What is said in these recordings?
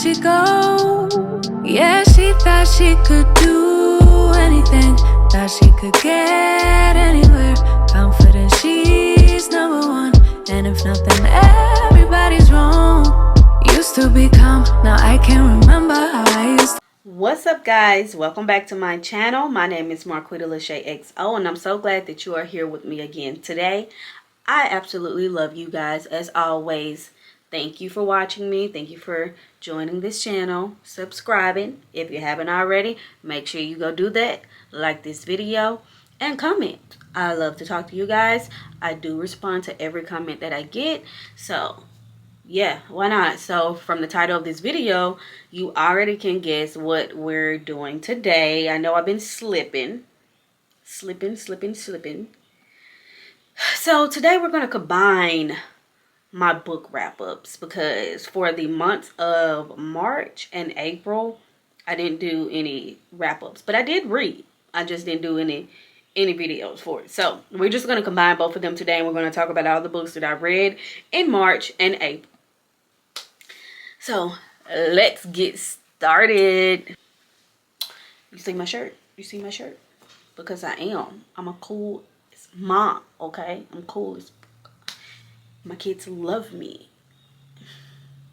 she go? Yeah, she thought she could do anything, thought she could get anywhere. Confident she's number one, and if nothing, everybody's wrong. Used to be calm, now I can't remember how I used to. What's up, guys? Welcome back to my channel. My name is Marquita Lachey XO, and I'm so glad that you are here with me again today. I absolutely love you guys as always. Thank you for watching me. Thank you for joining this channel, subscribing. If you haven't already, make sure you go do that. Like this video and comment. I love to talk to you guys. I do respond to every comment that I get. So yeah, why not? So from the title of this video, you already can guess what we're doing today. I know I've been slipping. So today we're going to combine my book wrap-ups, because for the months of March and April, I didn't do any wrap-ups, but I did read. I just didn't do any videos for it. So we're just going to combine both of them today, and we're going to talk about all the books that I read in March and April. So let's get started. You see my shirt? You see my shirt? Because I'm a cool mom, okay? I'm cool as my kids love me.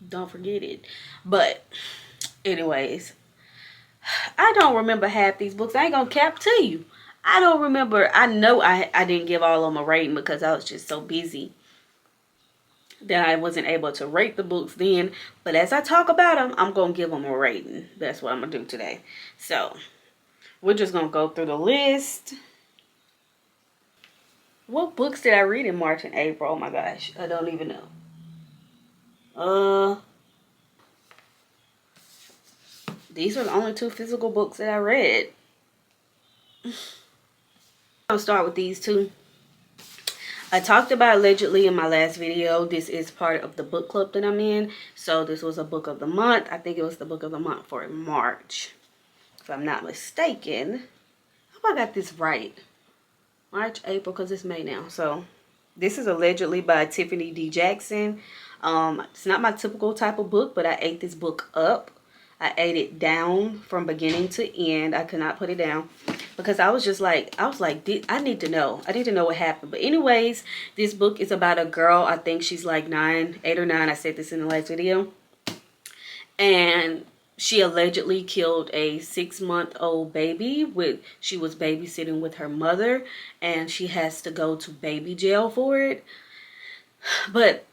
Don't forget it. But anyways, I don't remember half these books. I ain't gonna cap to you. I don't remember. I know I didn't give all of them a rating because I was just so busy that I wasn't able to rate the books then. But as I talk about them, I'm gonna give them a rating. That's what I'm gonna do today. So we're just gonna go through the list. What books did I read in March and April? Oh my gosh, I don't even know. These are the only two physical books that I read. I'll start with these two. I talked about Allegedly in my last video. This is part of the book club that I'm in. So this was a book of the month. I think it was the book of the month for March, if I'm not mistaken. I hope I got this right. March, April, because it's May now. So this is Allegedly by Tiffany D. Jackson. It's not my typical type of book, but I ate this book up. I ate it down from beginning to end. I could not put it down because I was like, I need to know. I need to know what happened. But anyways, this book is about a girl. I think she's like 8 or 9. I said this in the last video. And she allegedly killed a 6-month-old baby. She was babysitting with her mother, and she has to go to baby jail for it. But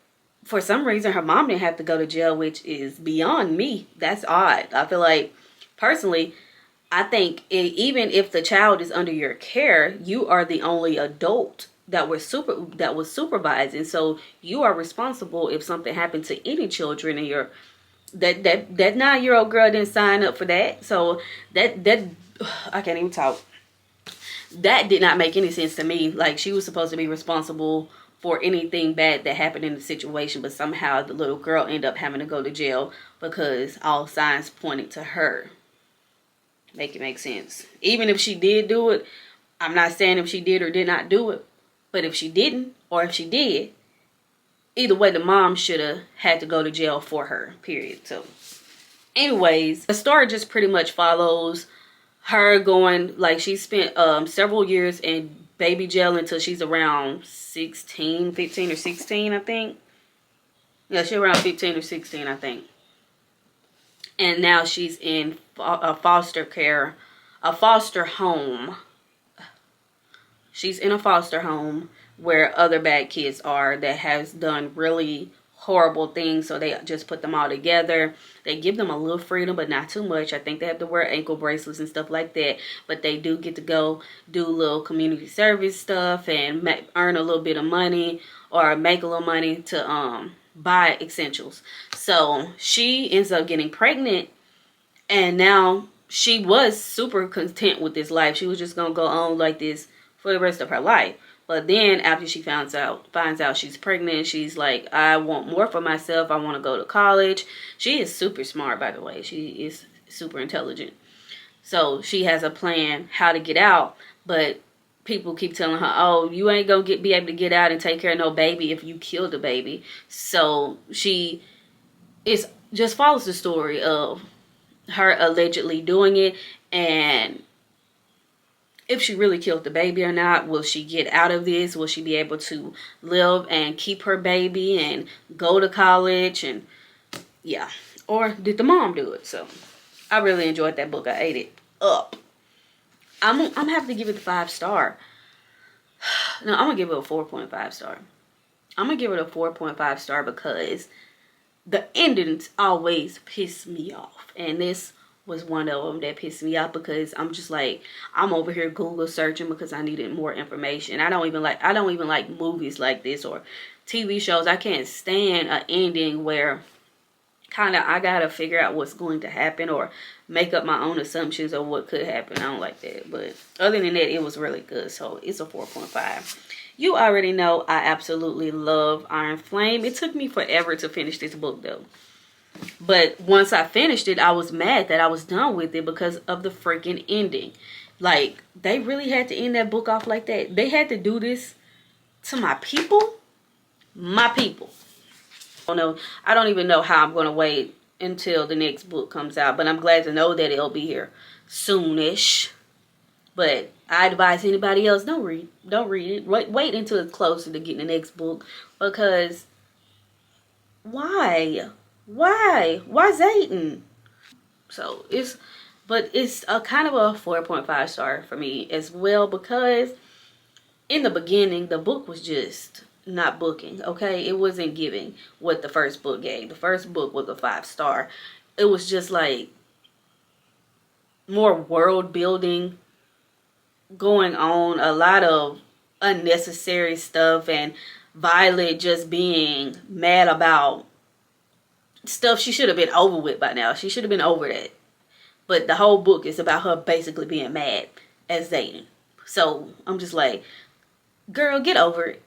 for some reason, her mom didn't have to go to jail, which is beyond me. That's odd. I feel like, personally, I think even if the child is under your care, you are the only adult that was supervising. So you are responsible if something happened to any children in your that 9-year-old girl didn't sign up for that. So that I can't even talk. That did not make any sense to me. Like, she was supposed to be responsible for anything bad that happened in the situation, but somehow the little girl ended up having to go to jail because all signs pointed to her. Make it make sense. Even if she did do it, I'm not saying if she did or did not do it, but if she didn't or if she did, either way, the mom should have had to go to jail for her, period. So anyways, the story just pretty much follows her going, like, she spent several years in baby jail until she's around 15 or 16, I think. Yeah, she's around 15 or 16, I think. And now she's in a foster care, a foster home. She's in a foster home where other bad kids are that has done really horrible things. So they just put them all together. They give them a little freedom, but not too much. I think they have to wear ankle bracelets and stuff like that. But they do get to go do little community service stuff and earn a little bit of money or make a little money to buy essentials. So she ends up getting pregnant, and now she was super content with this life. She was just gonna go on like this for the rest of her life. But then after she finds out she's pregnant, she's like, I want more for myself. I want to go to college. She is super smart, by the way. She is super intelligent. So she has a plan how to get out, but people keep telling her, oh, you ain't gonna be able to get out and take care of no baby if you kill the baby. So she is just follows the story of her allegedly doing it, and if she really killed the baby or not. Will she get out of this? Will she be able to live and keep her baby and go to college? And yeah, or did the mom do it? So I really enjoyed that book. I ate it up. I'm having to give it the 5-star. No, I'm gonna give it a 4.5 star. I'm gonna give it a 4.5 star because the endings always piss me off, and this was one of them that pissed me off, because I'm just like, I'm over here Google searching because I needed more information. I don't even like movies like this or TV shows. I can't stand an ending where kind of I gotta figure out what's going to happen or make up my own assumptions of what could happen. I don't like that. But other than that, it was really good. So it's a 4.5. You already know I absolutely love Iron Flame. It took me forever to finish this book though. But once I finished it, I was mad that I was done with it because of the freaking ending. Like, they really had to end that book off like that. They had to do this to my people. My people. I don't even know how I'm going to wait until the next book comes out. But I'm glad to know that it'll be here soonish. But I advise anybody else, don't read it. Wait until it's closer to getting the next book. Because why Zayden? So it's a kind of a 4.5 star for me as well, because in the beginning the book was just not booking. Okay, it wasn't giving what the first book gave. The first book was a 5-star. It was just like more world building going on, a lot of unnecessary stuff, and Violet just being mad about stuff she should have been over with by now. She should have been over that. But the whole book is about her basically being mad at Zayden. So I'm just like, girl, get over it.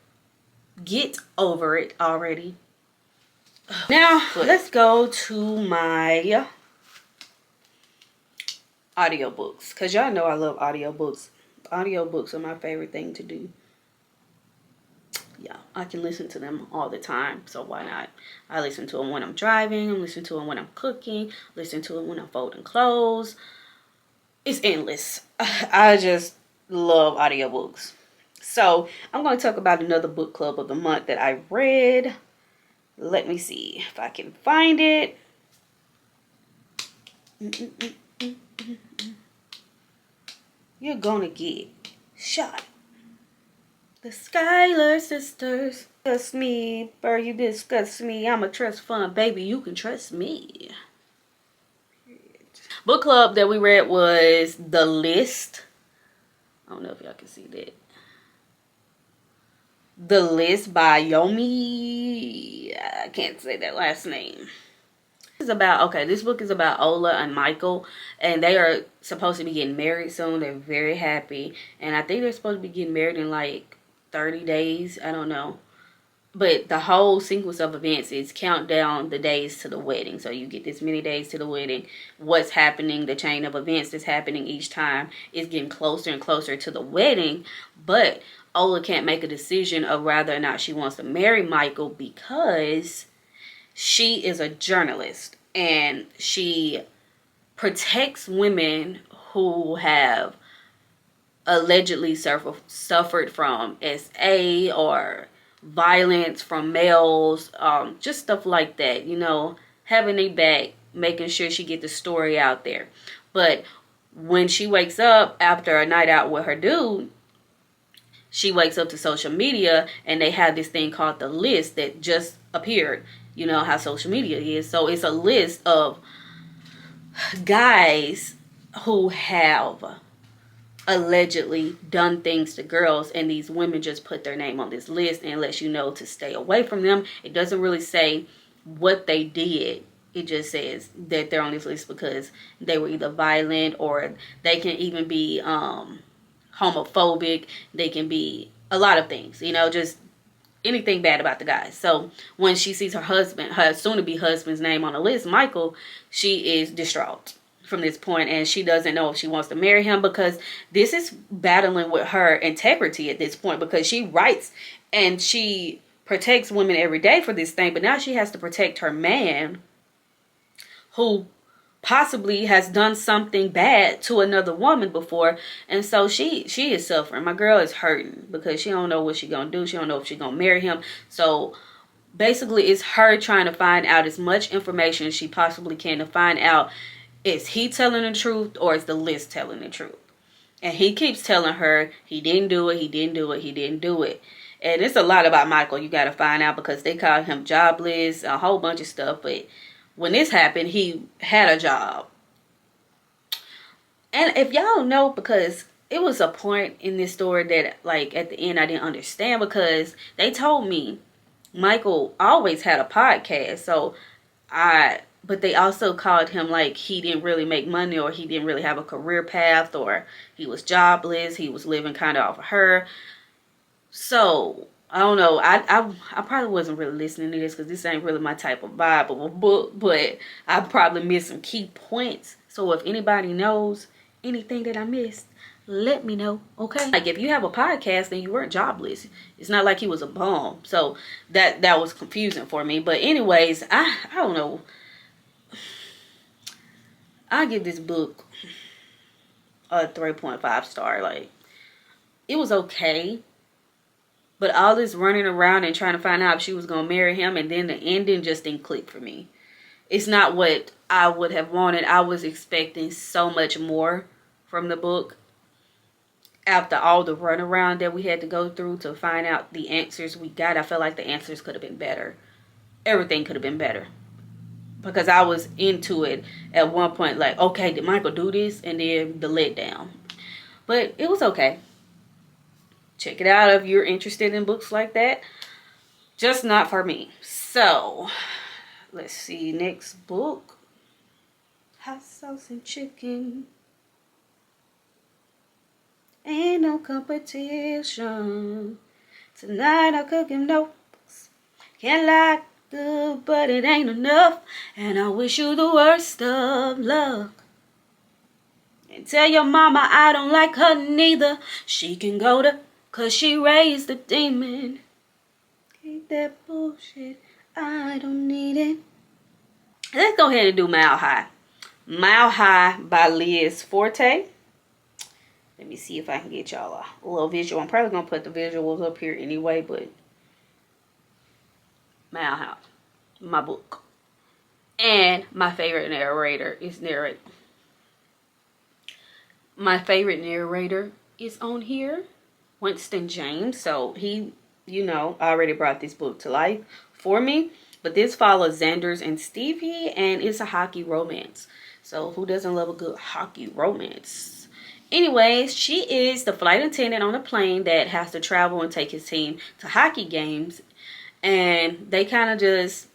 Get over it already. Now let's go to my audiobooks, because y'all know I love audiobooks. Audiobooks are my favorite thing to do. Yeah, I can listen to them all the time, so why not? I listen to them when I'm driving, I listen to them when I'm cooking, listen to them when I'm folding clothes. It's endless. I just love audiobooks. So I'm going to talk about another book club of the month that I read. Let me see if I can find it. You're gonna get shot. The Schuyler Sisters. Trust me, bro, you disgust me. I'm a trust fund, baby. You can trust me. Book club that we read was The List. I don't know if y'all can see that. The List by Yomi. I can't say that last name. This book is about Ola and Michael, and they are supposed to be getting married soon. They're very happy, and I think they're supposed to be getting married in like 30 days. I don't know. But the whole sequence of events is count down the days to the wedding. So you get this many days to the wedding. What's happening, the chain of events that's happening each time is getting closer and closer to the wedding. But Ola can't make a decision of whether or not she wants to marry Michael, because she is a journalist and she protects women who have allegedly suffered from SA or violence from males, just stuff like that, you know, having a back, making sure she get the story out there. But when she wakes up after a night out with her dude, she wakes up to social media, and they have this thing called The List that just appeared. You know how social media is. So it's a list of guys who have allegedly done things to girls, and these women just put their name on this list and lets you know to stay away from them. It doesn't really say what they did. It just says that they're on this list because they were either violent, or they can even be homophobic. They can be a lot of things, you know, just anything bad about the guys. So when she sees her soon-to-be husband's name on the list, Michael, she is distraught from this point, and she doesn't know if she wants to marry him, because this is battling with her integrity at this point, because she writes and she protects women every day for this thing, but now she has to protect her man who possibly has done something bad to another woman before, and so she is suffering. My girl is hurting because she don't know what she gonna do. She don't know if she gonna marry him. So basically it's her trying to find out as much information as she possibly can to find out, is he telling the truth or is the list telling the truth. And he keeps telling her he didn't do it, he didn't do it, he didn't do it. And it's a lot about Michael you got to find out, because they call him jobless, a whole bunch of stuff. But when this happened, he had a job. And if y'all know, because it was a point in this story that, like, at the end I didn't understand, because they told me Michael always had a podcast. But they also called him like he didn't really make money, or he didn't really have a career path, or he was jobless. He was living kind of off of her. So I don't know. I probably wasn't really listening to this because this ain't really my type of vibe of a book. But I probably missed some key points. So if anybody knows anything that I missed, let me know, okay? Like, if you have a podcast and you weren't jobless, it's not like he was a bum. So that was confusing for me. But anyways, I don't know. I give this book a 3.5 star. Like, it was okay, but all this running around and trying to find out if she was gonna marry him, and then the ending just didn't click for me. It's not what I would have wanted. I was expecting so much more from the book. After all the runaround that we had to go through to find out the answers we got, I felt like the answers could have been better. Everything could have been better. Because I was into it at one point, like, okay, did Michael do this? And then the letdown. But it was okay. Check it out if you're interested in books like that. Just not for me. So, let's see. Next book. Hot sauce and chicken. Ain't no competition. Tonight I'm cooking notes. Can't lie. Good, but it ain't enough, and I wish you the worst of luck. And tell your mama I don't like her neither. She can go to, 'cause she raised a demon. Ain't that bullshit, I don't need it. Let's go ahead and do Mile High. Mile High by Liz Forte. Let me see if I can get y'all a little visual. I'm probably gonna put the visuals up here anyway, but Mile High, my book. And my favorite narrator is my favorite narrator is on here, Winston James. So he, already brought this book to life for me. But this follows Xanders and Stevie, and it's a hockey romance. So who doesn't love a good hockey romance? Anyways, she is the flight attendant on a plane that has to travel and take his team to hockey games. And they kind of just,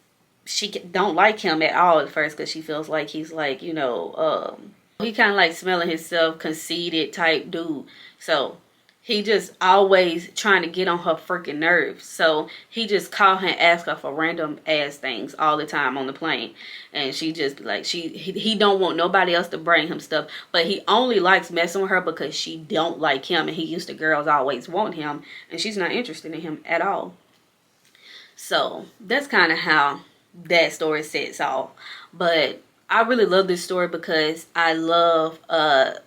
she don't like him at all at first, because she feels like he's like, he kind of like smelling himself, conceited type dude. So he just always trying to get on her freaking nerves. So he just call her and ask her for random ass things all the time on the plane. And she just like, he don't want nobody else to bring him stuff. But he only likes messing with her because she don't like him. And he used to girls always want him. And she's not interested in him at all. So that's kind of how that story sets off. But I really love this story because I love a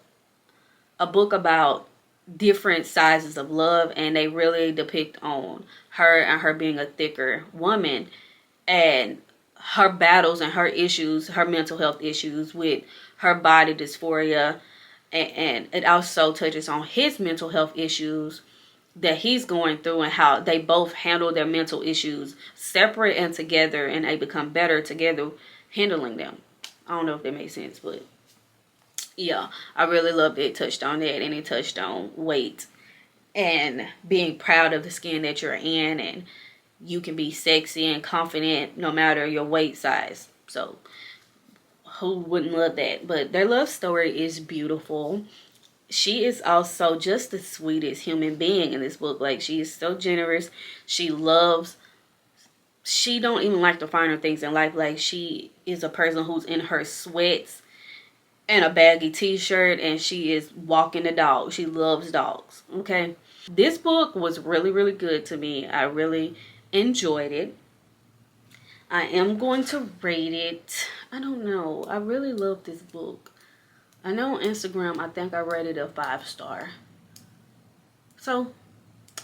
book about different sizes of love, and they really depict on her and her being a thicker woman and her battles and her issues, her mental health issues with her body dysphoria, and it also touches on his mental health issues that he's going through, and how they both handle their mental issues separate and together, and they become better together handling them. I don't know if that makes sense, but yeah, I really loved it. It touched on that, and it touched on weight and being proud of the skin that you're in, and you can be sexy and confident no matter your weight size. So who wouldn't love that? But their love story is beautiful. She is also just the sweetest human being in this book. Like, she is so generous. She don't even like the finer things in life. Like, she is a person who's in her sweats and a baggy t-shirt, and she is walking the dog. She loves dogs. Okay, this book was really, really good to me. I really enjoyed it. I am going to rate it. I don't know. I really love this book. I know on Instagram, I think I rated it a 5-star. So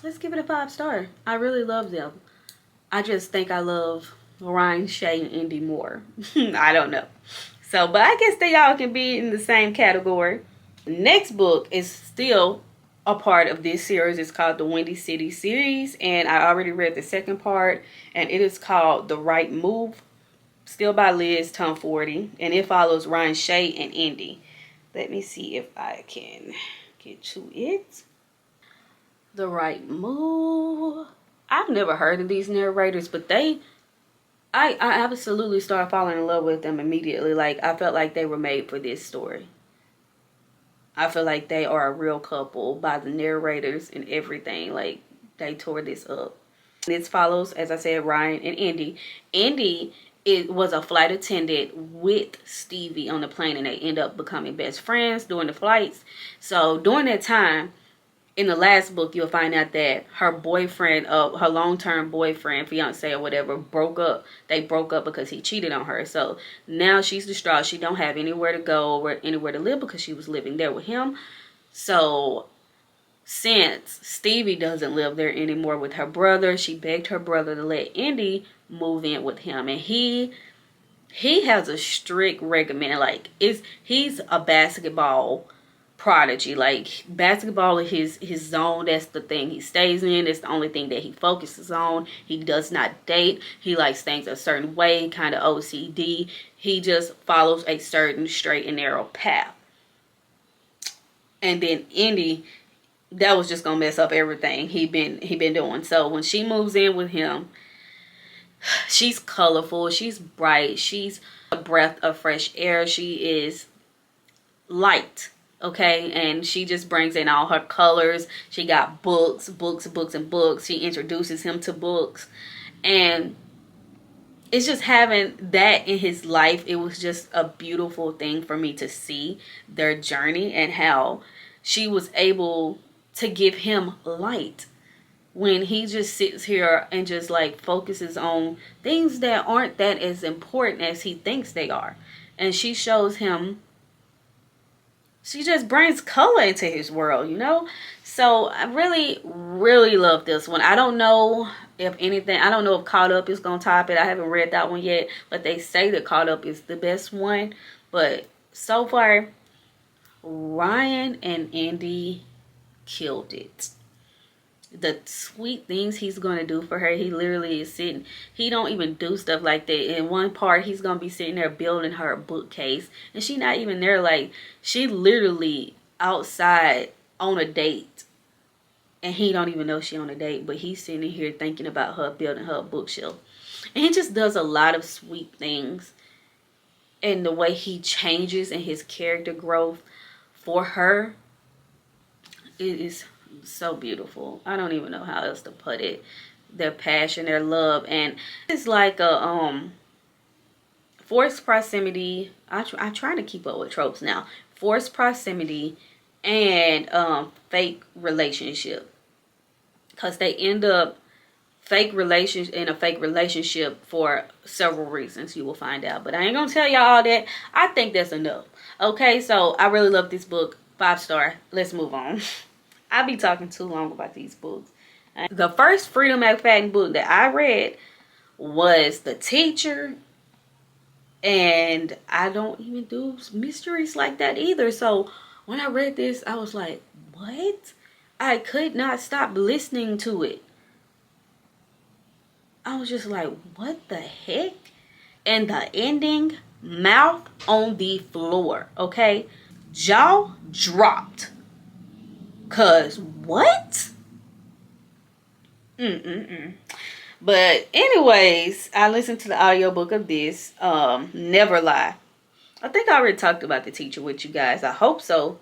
let's give it a 5-star. I really love them. I just think I love Ryan, Shay, and Indy more. I don't know. So, but I guess they all can be in the same category. The next book is still a part of this series. It's called the Windy City series, and I already read the second part, and it is called The Right Move, still by Liz Tumforty, and it follows Ryan, Shay, and Indy. Let me see if I can get to it. The Right Move. I've never heard of these narrators, but I absolutely started falling in love with them immediately. Like, I felt like they were made for this story. I feel like they are a real couple by the narrators and everything. Like, they tore this up. This follows, as I said, Ryan and Indy. Indy was a flight attendant with Stevie on the plane, and they end up becoming best friends during the flights. So during that time, in the last book, you'll find out that her boyfriend, her long-term boyfriend, fiance or whatever, broke up. They broke up because he cheated on her. So now she's distraught. She don't have anywhere to go or anywhere to live because she was living there with him. So since Stevie doesn't live there anymore with her brother, she begged her brother to let Indy move in with him. And he has a strict regimen. Like, he's a basketball prodigy. Like, basketball is his zone. That's the thing he stays in. It's the only thing that he focuses on. He does not date. He likes things a certain way, kind of OCD. He just follows a certain straight and narrow path. And then Indy, that was just gonna mess up everything he been doing. So when she moves in with him, she's colorful, she's bright, she's a breath of fresh air. She is light, okay, and she just brings in all her colors. She got books and books. She introduces him to books, and it's just having that in his life. It was just a beautiful thing for me to see their journey and how she was able to give him light when he just sits here and just like focuses on things that aren't that as important as he thinks they are. And she shows him, she just brings color into his world, you know? So I really, really love this one. I don't know if anything, I don't know if Caught Up is going to top it. I haven't read that one yet, but they say that Caught Up is the best one. But so far, Ryan and Indy killed it. The sweet things he's going to do for her. He literally is sitting, he don't even do stuff like that. In one part, he's going to be sitting there building her a bookcase, and she not even there. Like, she literally outside on a date, and he don't even know she on a date, but he's sitting here thinking about her, building her a bookshelf. And he just does a lot of sweet things, and the way he changes and his character growth for her, it is so beautiful. I don't even know how else to put it. Their passion, their love, and it's like a forced proximity. I try to keep up with tropes now. Forced proximity and fake relationship, because they end up in a fake relationship for several reasons. You will find out, but I ain't gonna tell y'all all that. I think that's enough. Okay, so I really love this book. 5-star. Let's move on. I'll be talking too long about these books. The first Freida McFadden book that I read was The Teacher. And I don't even do mysteries like that either. So when I read this, I was like, what? I could not stop listening to it. I was just like, what the heck? And the ending, mouth on the floor, okay? Jaw dropped. Cause what? But anyways, I listened to the audiobook of this, Never Lie. I think I already talked about The Teacher with you guys. I hope so.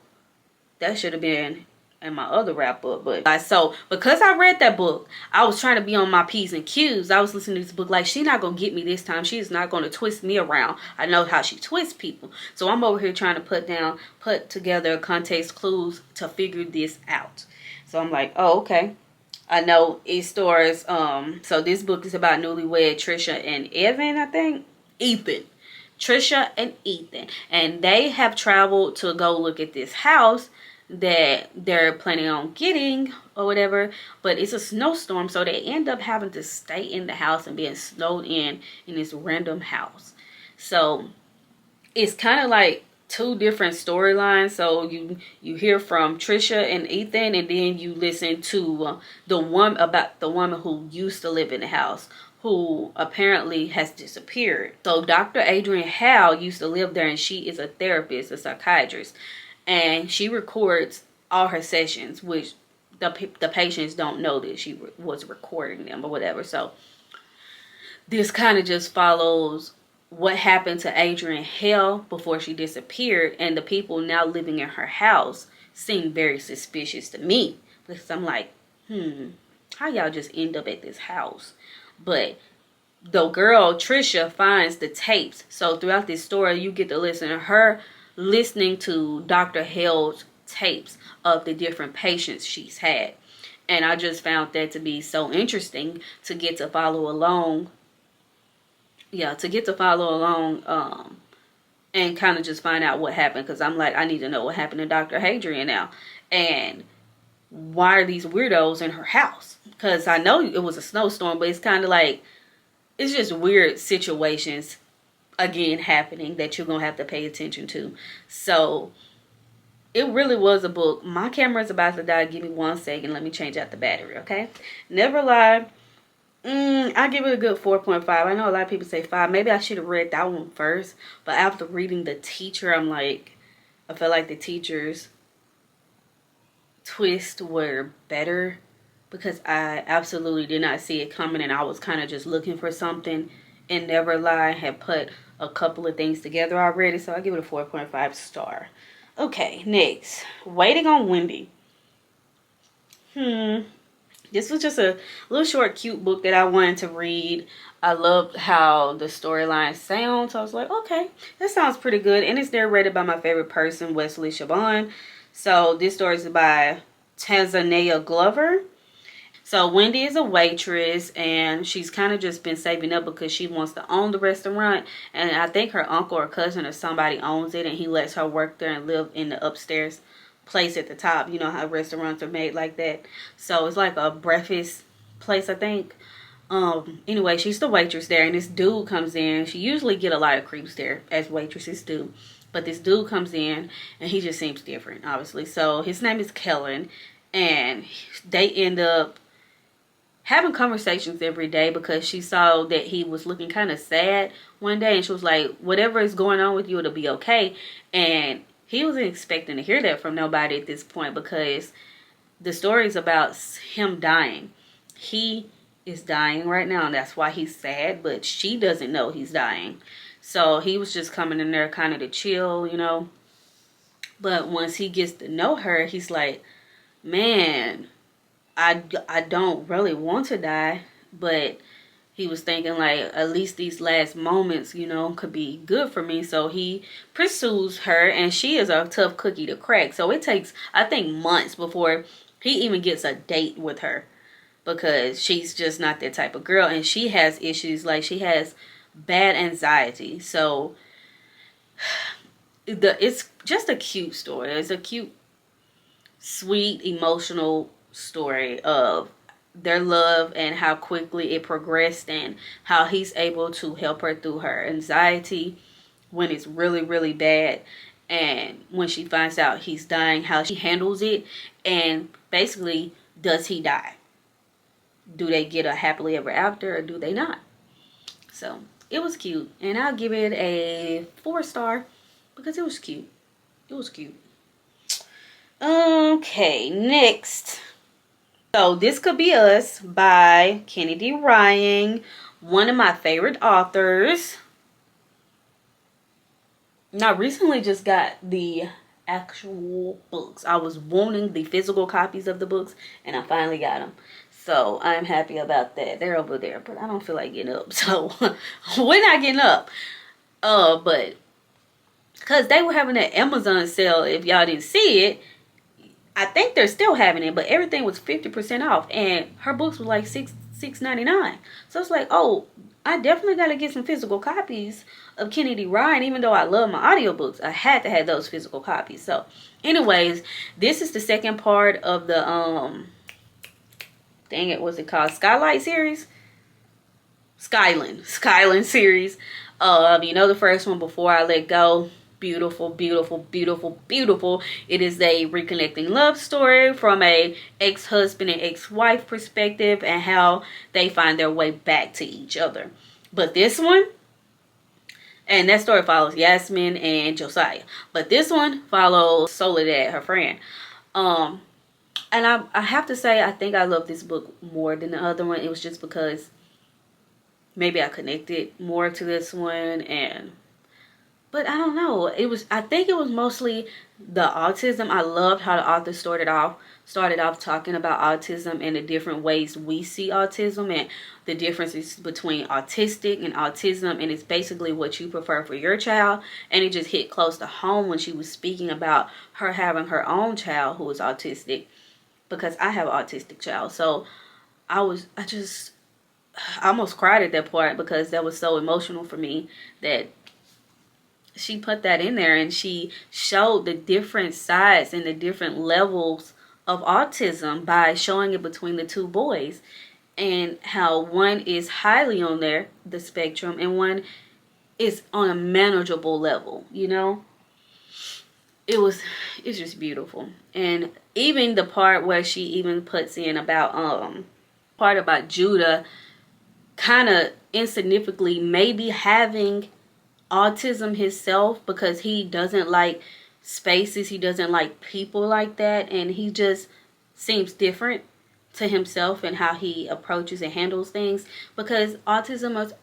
That should have been in my other wrap up. But so because I read that book, I was trying to be on my P's and Q's. I was listening to this book like, she's not gonna get me this time. She's not gonna twist me around. I know how she twists people. So I'm over here trying to put together context clues to figure this out. So I'm like, oh, okay. I know it stars, so this book is about newlywed Trisha and Evan, I think. Ethan. Trisha and Ethan. And they have traveled to go look at this house that they're planning on getting or whatever. But it's a snowstorm, so they end up having to stay in the house and being snowed in this random house. So it's kind of like two different storylines. So you hear from Trisha and Ethan, and then you listen to the woman who used to live in the house, who apparently has disappeared. So Dr. Adrienne Hale used to live there, and she is a therapist, a psychiatrist, and she records all her sessions, which the patients don't know that she was recording them or whatever. So this kind of just follows what happened to Adrienne Hale before she disappeared, and the people now living in her house seem very suspicious to me, because I'm like, how y'all just end up at this house? But the girl Trisha finds the tapes, so throughout this story you get to listen to her listening to Dr. Hale's tapes of the different patients she's had, and I just found that to be so interesting to get to follow along. And kind of just find out what happened, because I'm like, I need to know what happened to Dr. Adrienne now, and why are these weirdos in her house? Because I know it was a snowstorm, but it's kind of like, it's just weird situations again happening that you're gonna have to pay attention to. So it really was a book. My camera is about to die. Give me 1 second. Let me change out the battery, okay? Never Lie. I give it a good 4.5. I know a lot of people say 5. Maybe I should have read that one first. But after reading The Teacher, I'm like, I feel like The Teacher's twist were better, because I absolutely did not see it coming, and I was kind of just looking for something. And Never Lie had put a couple of things together already, so I give it a 4.5 star. Okay, next, Waiting on Wendy. This was just a little short, cute book that I wanted to read. I loved how the storyline sounds. So I was like, okay, that sounds pretty good. And it's narrated by my favorite person, Wesley Chabon. So this story is by Tanzania Glover. So Wendy is a waitress, and she's kind of just been saving up because she wants to own the restaurant. And I think her uncle or cousin or somebody owns it, and he lets her work there and live in the upstairs place at the top. You know how restaurants are made like that. So it's like a breakfast place, I think. Anyway, she's the waitress there, and this dude comes in. She usually get a lot of creeps there, as waitresses do, but this dude comes in and he just seems different, obviously. So his name is Kellen, and they end up having conversations every day, because she saw that he was looking kind of sad one day, and she was like, whatever is going on with you, it'll be okay. And he wasn't expecting to hear that from nobody at this point, because the story is about him dying. He is dying right now, and that's why he's sad, but she doesn't know he's dying. So he was just coming in there kind of to chill, you know. But once he gets to know her, he's like, man, I don't really want to die, but he was thinking like, at least these last moments, you know, could be good for me. So he pursues her, and she is a tough cookie to crack. So it takes, I think, months before he even gets a date with her, because she's just not that type of girl, and she has issues. Like, she has bad anxiety. So it's just a cute story. It's a cute, sweet, emotional story of their love and how quickly it progressed, and how he's able to help her through her anxiety when it's really, really bad. And when she finds out he's dying, how she handles it. And basically, does he die? Do they get a happily ever after, or do they not? So it was cute, and I'll give it a 4 star because it was cute. It was cute. Okay, next. So This Could Be Us by Kennedy Ryan, one of my favorite authors. Now, I recently just got the actual books. I was wanting the physical copies of the books, and I finally got them. So I'm happy about that. They're over there, but I don't feel like getting up. So we're not getting up. But because they were having an Amazon sale, if y'all didn't see it, I think they're still having it, but everything was 50% off, and her books were like $6.99. So it's like, oh, I definitely got to get some physical copies of Kennedy Ryan. Even though I love my audiobooks, I had to have those physical copies. So anyways, this is the second part of the dang it, what's it called? Skylight series? Skyland series. You know the first one, Before I Let Go. Beautiful, beautiful, beautiful, beautiful. It is a reconnecting love story from a ex-husband and ex-wife perspective, and how they find their way back to each other. But this one, and that story follows Yasmin and Josiah, but this one follows Soledad, her friend. And I have to say, I think I love this book more than the other one. It was just because maybe I connected more to this one, but I don't know. I think it was mostly the autism. I loved how the author started off talking about autism and the different ways we see autism, and the differences between autistic and autism, and it's basically what you prefer for your child. And it just hit close to home when she was speaking about her having her own child who was autistic, because I have an autistic child. So I almost cried at that part, because that was so emotional for me that she put that in there, and she showed the different sides and the different levels of autism by showing it between the two boys, and how one is highly on the spectrum and one is on a manageable level, you know. It's just beautiful. And even the part where she even puts in about part about Judah kind of insignificantly maybe having autism himself, because he doesn't like spaces, he doesn't like people like that, and he just seems different to himself and how he approaches and handles things, because autism is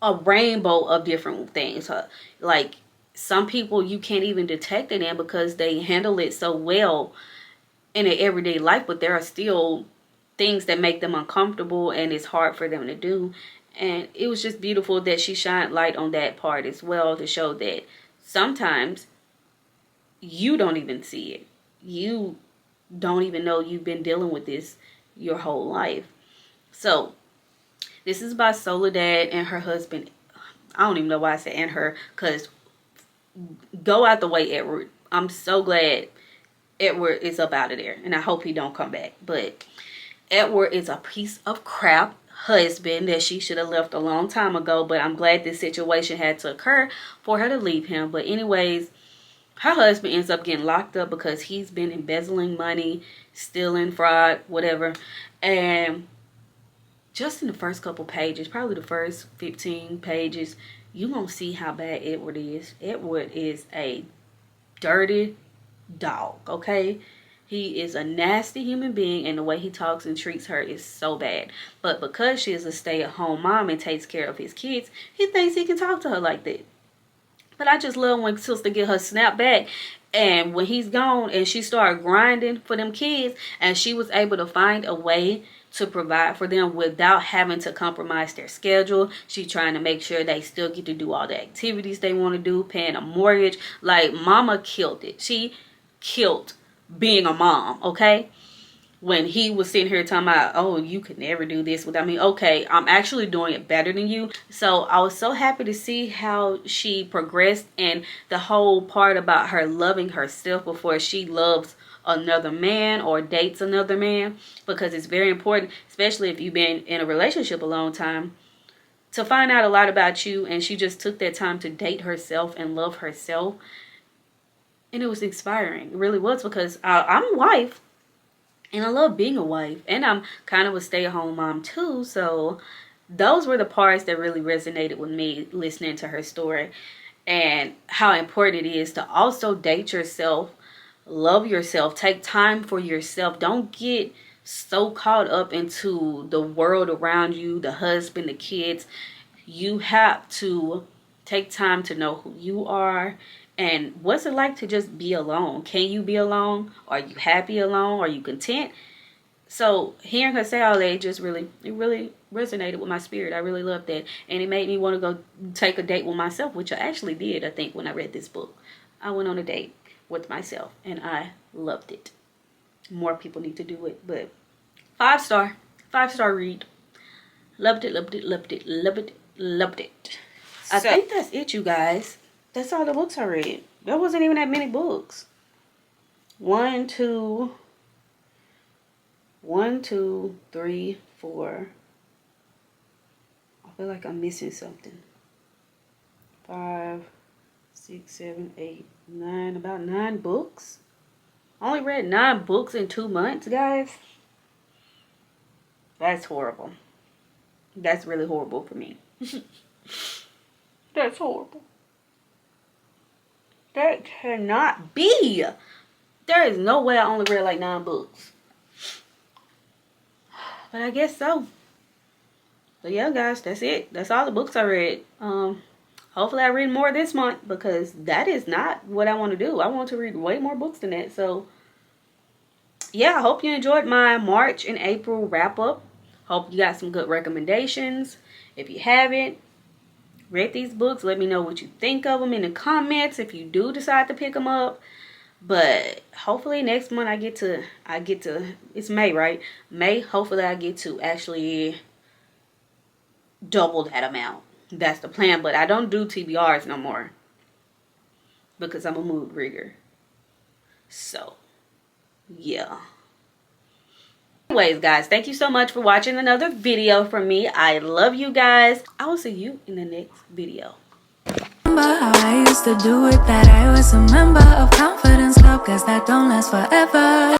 a rainbow of different things. Like, some people you can't even detect it in because they handle it so well in their everyday life, but there are still things that make them uncomfortable and it's hard for them to do. And it was just beautiful that she shined light on that part as well, to show that sometimes you don't even see it. You don't even know you've been dealing with this your whole life. So this is by Soledad and her husband. I don't even know why I said and her, because go out the way, Edward. I'm so glad Edward is up out of there, and I hope he don't come back. But Edward is a piece of crap husband that she should have left a long time ago, but I'm glad this situation had to occur for her to leave him. But anyways, her husband ends up getting locked up because he's been embezzling money, stealing, fraud, whatever. And just in the first couple pages, probably the first 15 pages, you won't see how bad Edward is. Edward is a dirty dog, okay? He is a nasty human being, and the way he talks and treats her is so bad. But because she is a stay-at-home mom and takes care of his kids, he thinks he can talk to her like that. But I just love when sister get her snap back, and when he's gone and she started grinding for them kids, and she was able to find a way to provide for them without having to compromise their schedule. She's trying to make sure they still get to do all the activities they want to do, paying a mortgage. Like, mama killed it. She killed being a mom, okay? When he was sitting here talking about, oh, you could never do this without me. Okay, I'm actually doing it better than you. So I was so happy to see how she progressed, and the whole part about her loving herself before she loves another man or dates another man, because it's very important, especially if you've been in a relationship a long time, to find out a lot about you. And she just took that time to date herself and love herself. And it was inspiring. It really was, because I'm a wife and I love being a wife, and I'm kind of a stay-at-home mom too. So those were the parts that really resonated with me listening to her story, and how important it is to also date yourself, love yourself, take time for yourself. Don't get so caught up into the world around you, the husband, the kids. You have to take time to know who you are. And what's it like to just be alone? Can you be alone? Are you happy alone? Are you content? So hearing her say all that, it really resonated with my spirit. I really loved that. And it made me want to go take a date with myself, which I actually did, I think, when I read this book. I went on a date with myself, and I loved it. more people need to do it. But 5-star read. Loved it, loved it, loved it, loved it, loved it. I think that's it, you guys. That's all the books I read. There wasn't even that many books. 1, 2, 3, 4. I feel like I'm missing something. 5, 6, 7, 8, 9. About 9 books. I only read 9 books in 2 months, guys. That's horrible. That's really horrible for me. That's horrible. That cannot be. There is no way I only read like 9 books. But I guess so. So yeah, guys, that's it. That's all the books I read. Hopefully I read more this month, because that is not what I want to do. I want to read way more books than that. So yeah, I hope you enjoyed my March and April wrap up. Hope you got some good recommendations. If you haven't read these books, let me know what you think of them in the comments if you do decide to pick them up. But hopefully next month I get to it's May, right? May, hopefully I get to actually double that amount. That's the plan. But I don't do TBRs no more, because I'm a mood rigger. So yeah. Anyways, guys, thank you so much for watching another video from me. I love you guys. I will see you in the next video. Remember how I used to do it, that I was a member of Confidence Club, 'cause that don't last forever.